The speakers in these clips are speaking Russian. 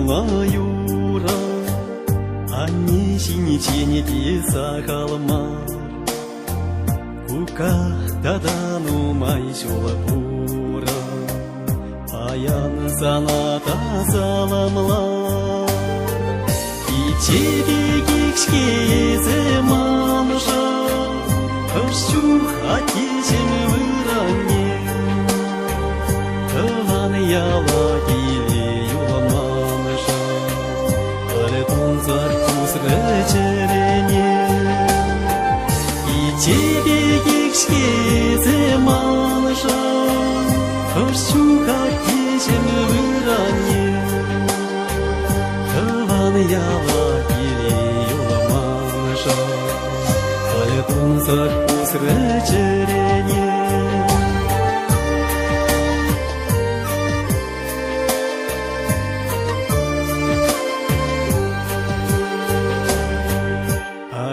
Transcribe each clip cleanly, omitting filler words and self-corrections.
на юра, они синичи писа холма. Кука дадану майшула пура, аян саната заламла. И тебе кикшке мамжа, хочу хотите выране. Тылан яла кили юламанжа, алетун заркус речерене. И тебе кикшке мамжа, хочу хотите выране. Тылан яла кили юламанжа, алетун заркус речерене.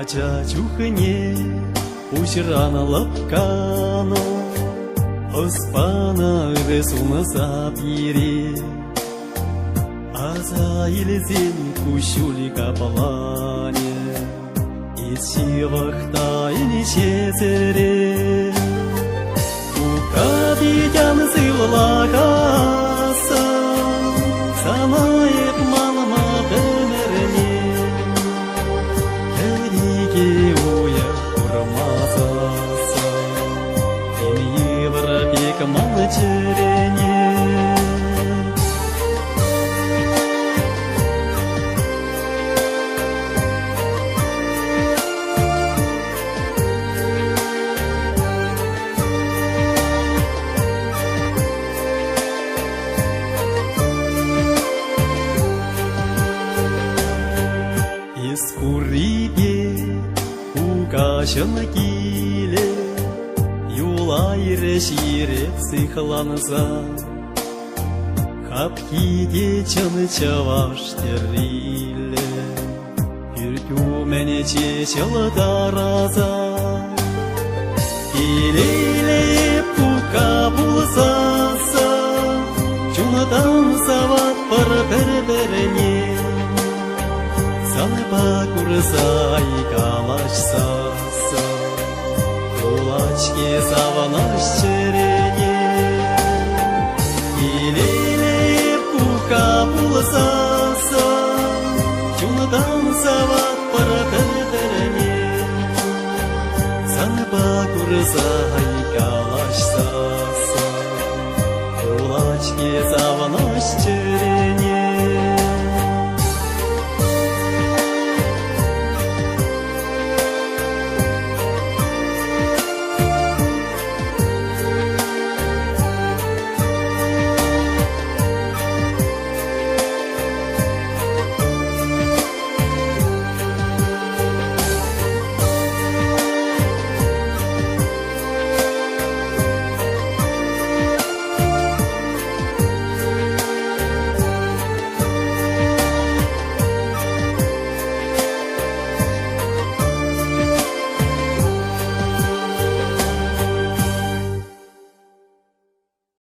Чачухне ущрана лапкано, оспана ресуна сапире, аза илзен кущули капалане, из сивахта и нечезере. Укабидян сывлакаса, санаеп малма бенерне. Укашын киле, юлайры шире психланса, хапкиде чыны чаваш териле, үркю мене чечылы тараза. Келеле пука булсаса, чунадан сават бір-біріне. Саныпа курсай калашсаса, кулачки саванаш черене. Илеле пука булсаса, чунадан сават бір-біріне. Саныпа курсай калашсаса, кулачки саванаш